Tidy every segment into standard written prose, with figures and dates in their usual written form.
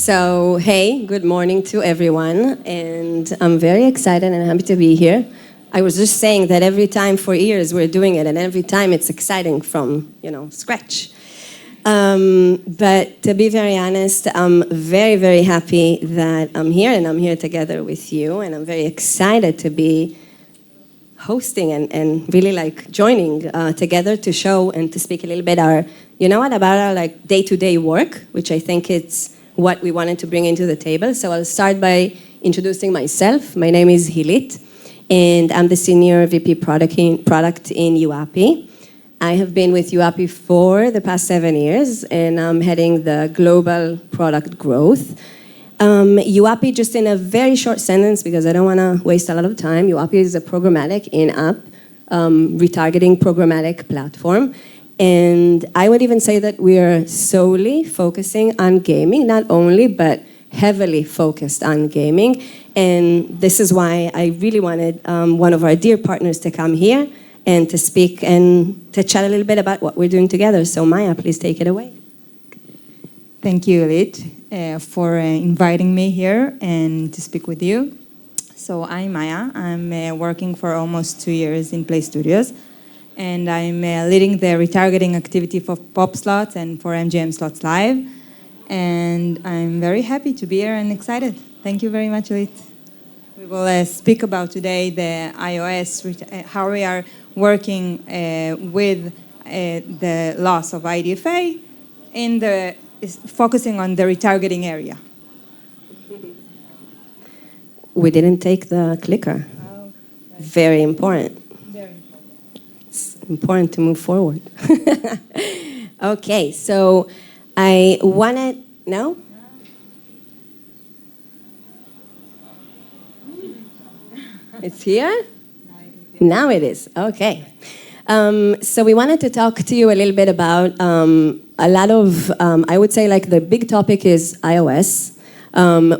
So, hey, good morning to everyone, and I'm very excited and happy to be here. I was just saying that every time for years we're doing it, and every time it's exciting from, scratch. But to be very honest, I'm very, very happy that I'm here, and I'm here together with you, and I'm very excited to be hosting and really joining together to show and to speak a little bit about our day-to-day work, which I think it's what we wanted to bring into the table. So I'll start by introducing myself. My name is Hilit, and I'm the Senior VP Product in YouAppi. I have been with YouAppi for the past 7 years, and I'm heading the global product growth. YouAppi, just in a very short sentence, because I don't want to waste a lot of time, YouAppi is a programmatic in-app retargeting programmatic platform. And I would even say that we are solely focusing on gaming, not only, but heavily focused on gaming. And this is why I really wanted one of our dear partners to come here and to speak and to chat a little bit about what we're doing together. So Maya, please take it away. Thank you, Hilit, for inviting me here and to speak with you. So I'm Maya. I'm working for almost 2 years in Playstudios, and I'm leading the retargeting activity for Pop Slots and for MGM Slots Live. And I'm very happy to be here and excited. Thank you very much, Hilit. We will speak about today the iOS, how we are working with the loss of IDFA is focusing on the retargeting area. We didn't take the clicker. Oh, right. Very important. Very important. It's important to move forward. Okay, so I wanted, no? It's here? Now it is, okay. So we wanted to talk to you a little bit about a lot of, I would say the big topic is iOS.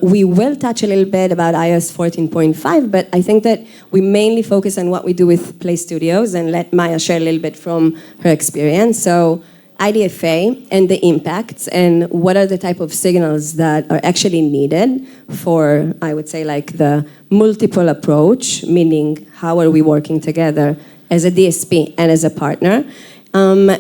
We will touch a little bit about iOS 14.5, but I think that we mainly focus on what we do with Playstudios and let Maya share a little bit from her experience. So IDFA and the impacts and what are the type of signals that are actually needed for, I would say, the multiple approach, meaning how are we working together as a DSP and as a partner.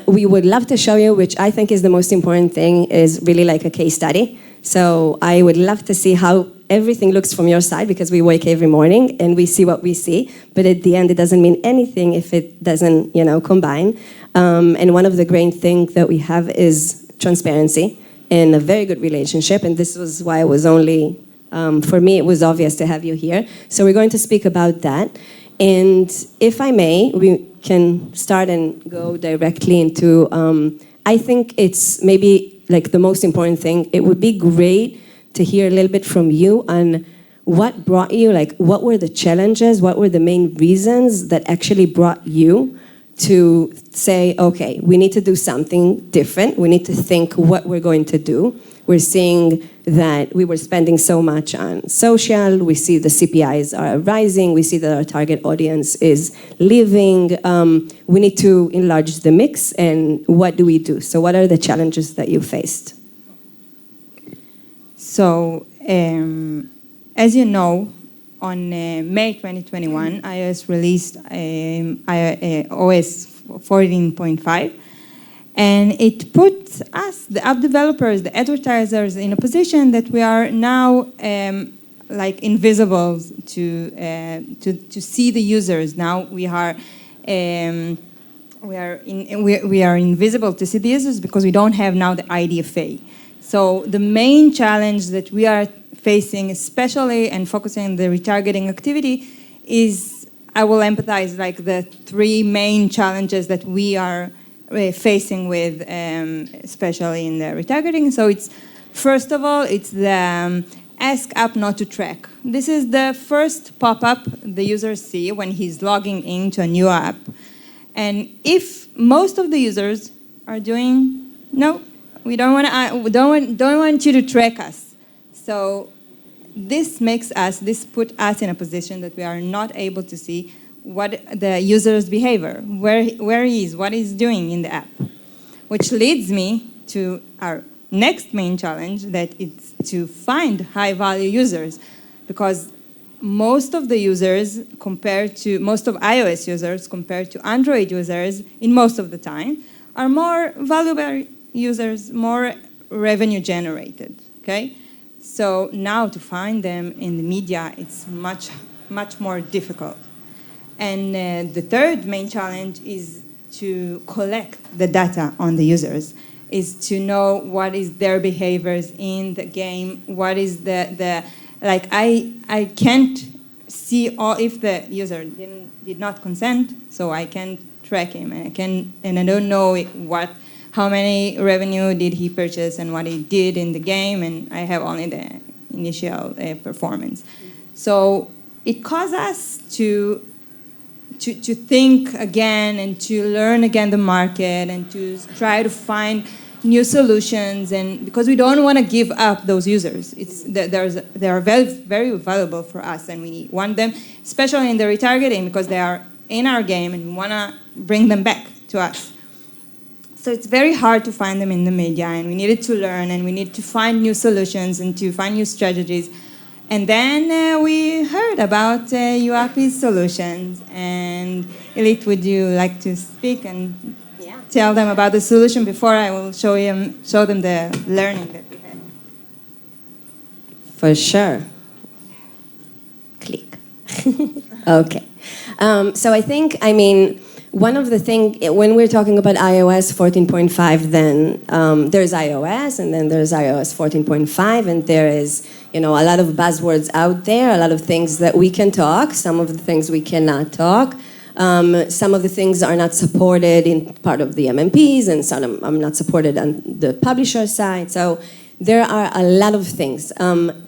We would love to show you, which I think is the most important thing, is really a case study. So I would love to see how everything looks from your side, because we wake every morning and we see what we see, but at the end it doesn't mean anything if it doesn't, combine. And one of the great things that we have is transparency and a very good relationship, and this was why it was only, for me, it was obvious to have you here. So we're going to speak about that. And if I may, we can start and go directly into, I think it's maybe the most important thing. It would be great to hear a little bit from you on what brought you, what were the challenges, what were the main reasons that actually brought you to say, okay, we need to do something different. We need to think what we're going to do. We're seeing that we were spending so much on social. We see the CPIs are rising. We see that our target audience is leaving. We need to enlarge the mix. And what do we do? So what are the challenges that you faced? So, as you know, on May 2021, iOS released OS 14.5. And it puts us, the app developers, the advertisers, in a position that we are now invisible to see the users. Now we are invisible to see the users because we don't have now the IDFA. So the main challenge that we are facing, especially and focusing on the retargeting activity, is, I will empathize the 3 main challenges that we are facing with, especially in the retargeting. So it's, first of all, it's the ask app not to track. This is the first pop-up the users see when he's logging into a new app. And if most of the users are doing, no, we don't want you to track us. So this put us in a position that we are not able to see what the user's behavior, where he is, what he's doing in the app. Which leads me to our next main challenge that it's to find high-value users, because most of the users most of iOS users compared to Android users in most of the time are more valuable users, more revenue generated, okay? So now to find them in the media, it's much, much more difficult. And the third main challenge is to collect the data on the users, is to know what is their behaviors in the game, what is like I can't see all if the user did not consent, so I can track him, and I don't know how many revenue did he purchase and what he did in the game, and I have only the initial performance. So it caused us to think again and to learn again the market and to try to find new solutions, and because we don't want to give up those users. They are very, very valuable for us, and we want them, especially in the retargeting, because they are in our game and we want to bring them back to us. So it's very hard to find them in the media, and we needed to learn, and we need to find new solutions and to find new strategies. And then we heard about YouAppi's solutions. And Hilit, would you like to speak and tell them about the solution before I will show them the learning that we had? For sure. Click. Okay. So I think, one of the things, when we're talking about iOS 14.5, then there's iOS, and then there's iOS 14.5, and there is, a lot of buzzwords out there, a lot of things that we can talk, some of the things we cannot talk. Some of the things are not supported in part of the MMPs, and some are not supported on the publisher side. So there are a lot of things.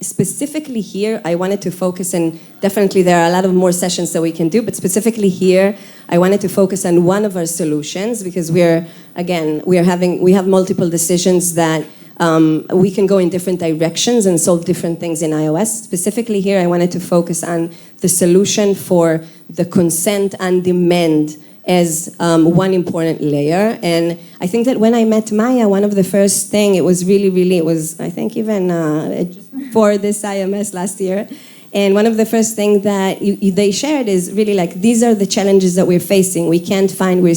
Specifically here, I wanted to focus, and definitely there are a lot of more sessions that we can do, but specifically here, I wanted to focus on one of our solutions, because we have multiple decisions that we can go in different directions and solve different things in iOS. Specifically here, I wanted to focus on the solution for the consent on demand as one important layer. And I think that when I met Maya, one of the first thing, it was I think even for this IMS last year, and one of the first things that they shared is really like, these are the challenges that we're facing. We can't find, we're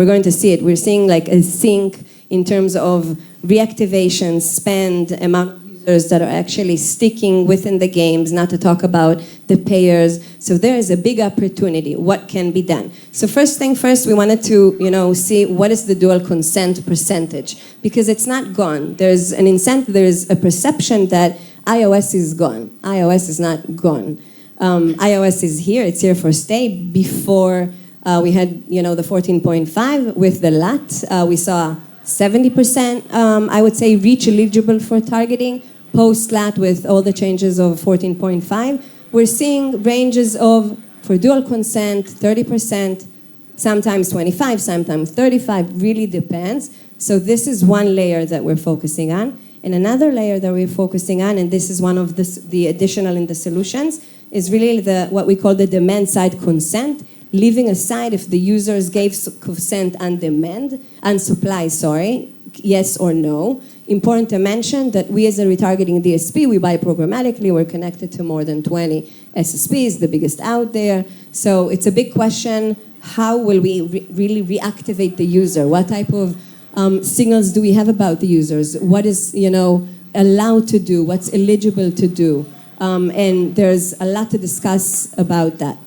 going to see it, we're seeing like a sink in terms of reactivation, spend, amount of users that are actually sticking within the games, not to talk about the payers. So there is a big opportunity. What can be done? So first thing first, we wanted to see what is the dual consent percentage, because it's not gone. There's an incentive, there's a perception that iOS is gone. iOS is not gone. iOS is here, it's here for stay. Before we had the 14.5 with the LAT, we saw 70%, I would say, reach eligible for targeting. Post-LAT, with all the changes of 14.5, we're seeing ranges of, for dual consent, 30%, sometimes 25, sometimes 35, really depends. So this is one layer that we're focusing on. And another layer that we're focusing on, and this is one of the additional in the solutions, is really what we call the demand-side consent, leaving aside if the users gave consent on demand, on supply, yes or no. Important to mention that we as a retargeting DSP, we buy programmatically, we're connected to more than 20 SSPs, the biggest out there. So it's a big question, how will we really reactivate the user? What type of signals do we have about the users? What is allowed to do? What's eligible to do? And there's a lot to discuss about that.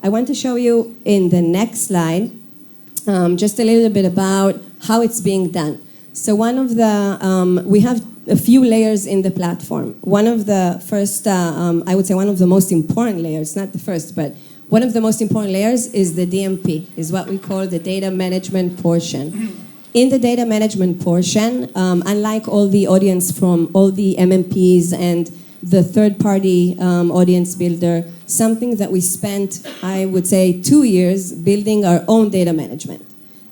I want to show you in the next slide just a little bit about how it's being done. So one of the, we have a few layers in the platform. One of the first, I would say one of the most important layers, not the first, but one of the most important layers is the DMP, is what we call the data management portion. In the data management portion, unlike all the audience from all the MMPs and the third-party audience builder, something that we spent, I would say, 2 years building our own data management.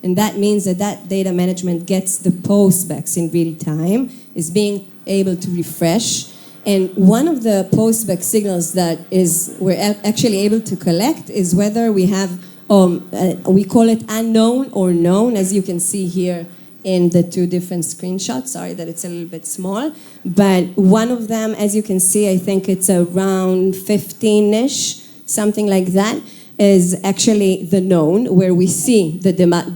And that means that data management gets the postbacks in real time, is being able to refresh. And one of the postback signals that we're actually able to collect is whether we have, we call it unknown or known, as you can see here in the two different screenshots. Sorry that it's a little bit small. But one of them, as you can see, I think it's around 15-ish, something like that, is actually the known, where we see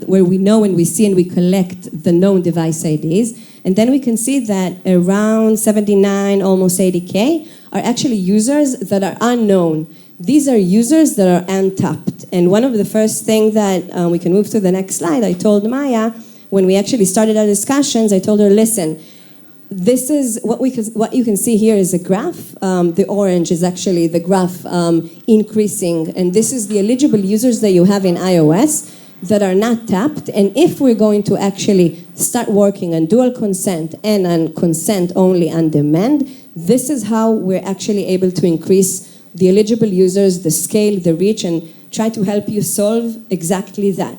where we know and we see and we collect the known device IDs. And then we can see that around 79, almost 80K are actually users that are unknown. These are users that are untapped. And one of the first things that we can move to the next slide, I told Maya, when we actually started our discussions, I told her, listen, this is what you can see here is a graph. The orange is actually the graph increasing. And this is the eligible users that you have in iOS that are not tapped. And if we're going to actually start working on dual consent and on consent only on demand, this is how we're actually able to increase the eligible users, the scale, the reach, and try to help you solve exactly that.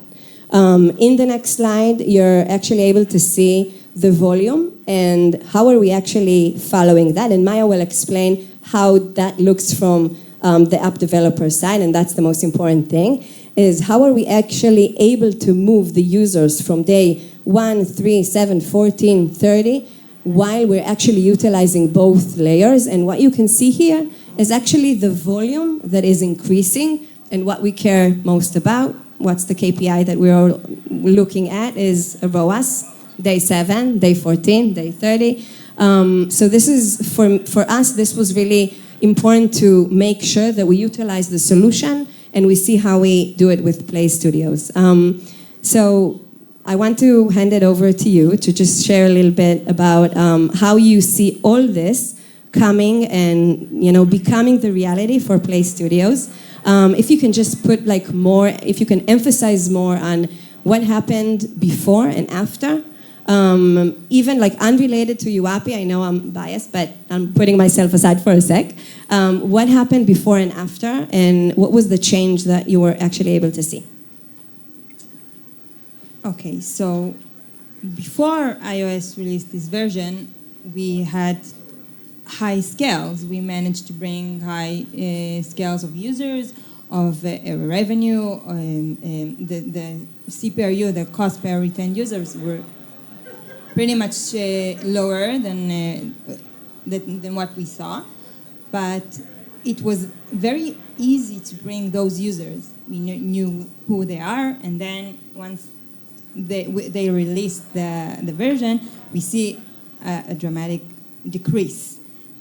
In the next slide, you're actually able to see the volume and how are we actually following that. And Maya will explain how that looks from the app developer side, and that's the most important thing, is how are we actually able to move the users from day 1, 3, 7, 14, 30, while we're actually utilizing both layers. And what you can see here is actually the volume that is increasing, and what we care most about, what's the KPI that we're all looking at, is ROAS, day 7, day 14, day 30. So this is, for us, this was really important to make sure that we utilize the solution and we see how we do it with Playstudios. So I want to hand it over to you to just share a little bit about how you see all this coming and becoming the reality for Playstudios. If you can just put more, if you can emphasize more on what happened before and after, even unrelated to YouAppi. I know I'm biased, but I'm putting myself aside for a sec. What happened before and after, and what was the change that you were actually able to see? Okay, so before iOS released this version, we had high scales. We managed to bring high scales of users, of revenue. The CPRU, the cost per retained users, were pretty much lower than what we saw. But it was very easy to bring those users. We knew who they are, and then once they released the version, we see a dramatic decrease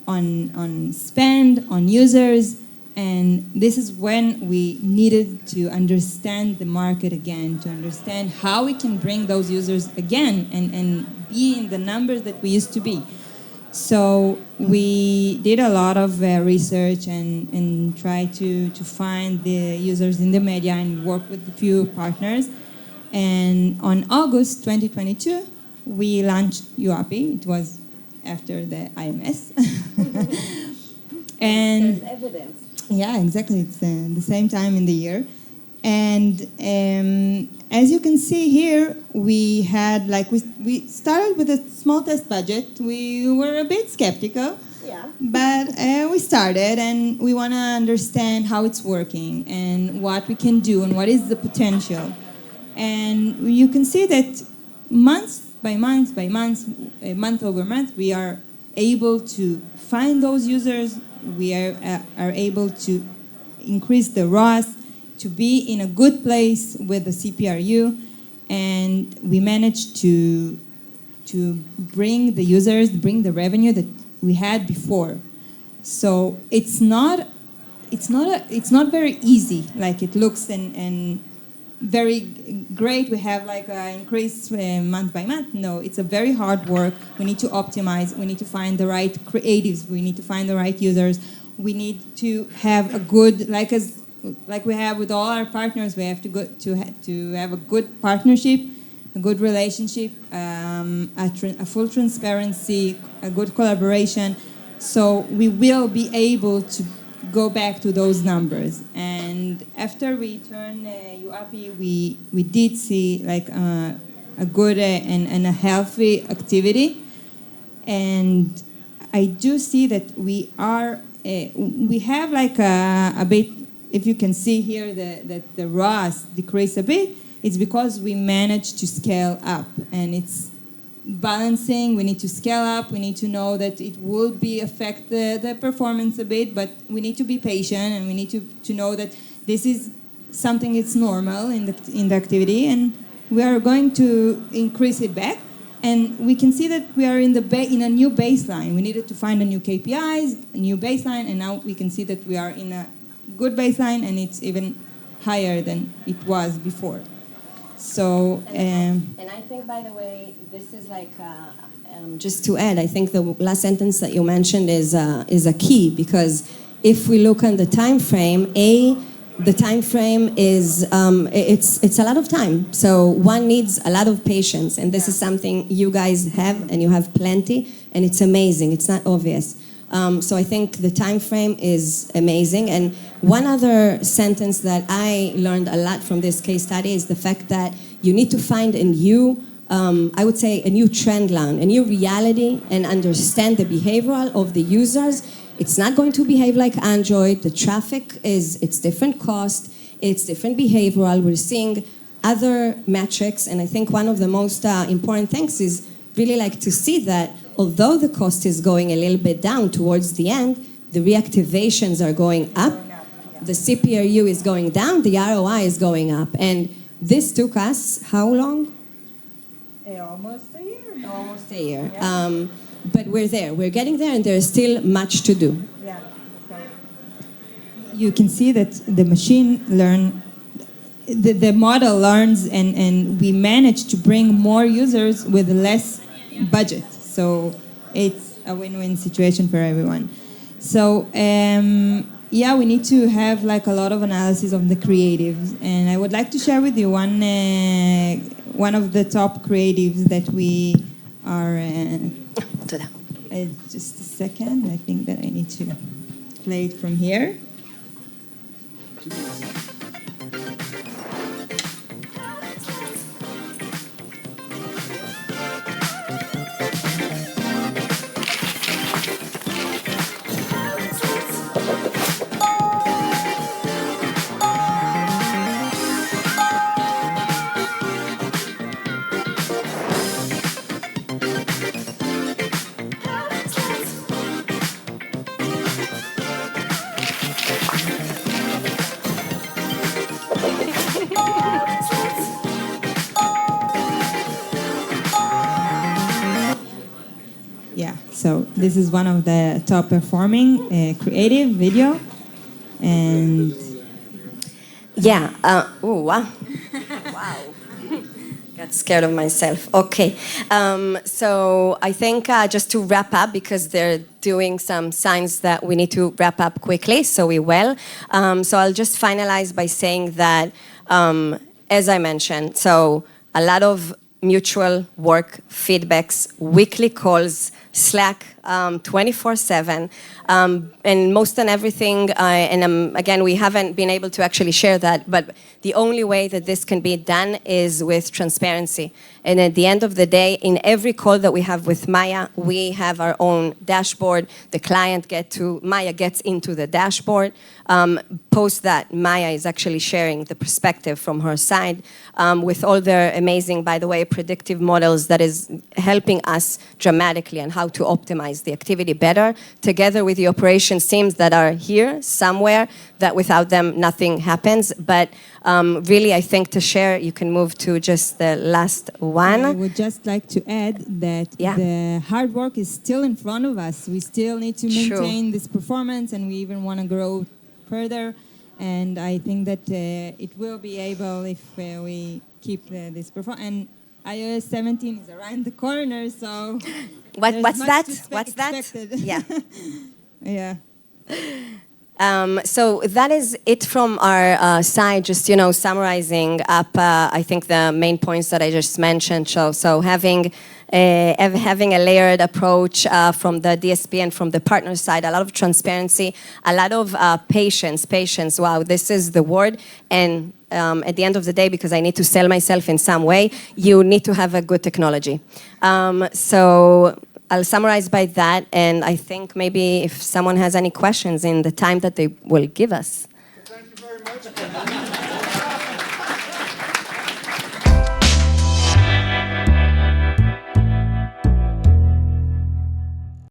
on spend, on users, and this is when we needed to understand the market again, to understand how we can bring those users again and be in the numbers that we used to be. So we did a lot of research and tried to find the users in the media and work with a few partners. And on August 2022, we launched YouAppi. It was after the IMS. And there's evidence. Yeah, exactly. It's the same time in the year. And as you can see here, we had we started with a small test budget. We were a bit skeptical, but we started, and we want to understand how it's working and what we can do and what is the potential. And you can see that month by month, month over month, we are able to find those users. We are able to increase the ROAS, to be in a good place with the CPRU, and we managed to bring the users, bring the revenue that we had before. So it's not very easy like it looks and very great. We have an increase month by month. No, it's a very hard work. We need to optimize. We need to find the right creatives. We need to find the right users. We need to have a good, like we have with all our partners, we have to have a good partnership, a good relationship, a full transparency, a good collaboration. So we will be able to go back to those numbers. And after we turned YouAppi, we did see a good and a healthy activity. And I do see that we have a bit, if you can see here that the ROAS decreased a bit. it's because we managed to scale up, and it's balancing. We need to scale up. We need to know that it will affect the performance a bit, but we need to be patient, and we need to know that this is something that's normal in the activity, and we are going to increase it back. And we can see that we are in a new baseline. We needed to find a new KPIs, a new baseline, and now we can see that we are in a good baseline, and it's even higher than it was before. So, and I think, by the way, this is like, just to add, I think the last sentence that you mentioned is a key, because if we look on the time frame, the time frame is, it's a lot of time. So one needs a lot of patience, and this is something you guys have, and you have plenty, and it's amazing. It's not obvious. So I think the time frame is amazing. And one other sentence that I learned a lot from this case study is the fact that you need to find a new, I would say, a new trend line, a new reality, and understand the behavioral of the users. It's not going to behave like Android. The traffic it's different cost, it's different behavioral. We're seeing other metrics, and I think one of the most important things is really like to see that although the cost is going a little bit down towards the end, the reactivations are going up, the CPRU is going down, the ROI is going up. And this took us how long? almost a year. Almost a year. Yeah. But we're there. We're getting there, and there's still much to do. Yeah. So you can see that the machine the model learns, and we manage to bring more users with less budget. So it's a win-win situation for everyone. So yeah, we need to have like a lot of analysis of the creatives, and I would like to share with you one of the top creatives that we are. Just a second. I think that I need to play it from here. Yeah, so this is one of the top performing creative video, and yeah. Oh wow! Wow. Got scared of myself. Okay. So I think just to wrap up, because they're doing some signs that we need to wrap up quickly, so we will. So I'll just finalize by saying that, as I mentioned, so a lot of mutual work, feedbacks, weekly calls, Slack, 24/7, and most and everything, and again, we haven't been able to actually share that, but the only way that this can be done is with transparency. And at the end of the day, in every call that we have with Maya, we have our own dashboard. The client Maya gets into the dashboard. Post that, Maya is actually sharing the perspective from her side with all their amazing, by the way, predictive models that is helping us dramatically on how to optimize the activity better, together with the operations teams that are here somewhere, that without them nothing happens. But really, I think to share, you can move to just the last one. I would just like to add that the hard work is still in front of us. We still need to maintain this performance, and we even want to grow further. And I think that it will be able if we keep this performance. And iOS 17 is around the corner, so what's that? What's that? Yeah. Yeah. So that is it from our side, just, summarizing up, I think, the main points that I just mentioned. So having a layered approach from the DSP and from the partner side, a lot of transparency, a lot of patience. Wow, this is the word. And at the end of the day, because I need to sell myself in some way, you need to have a good technology. So I'll summarize by that, and I think maybe if someone has any questions in the time that they will give us. Thank you very much.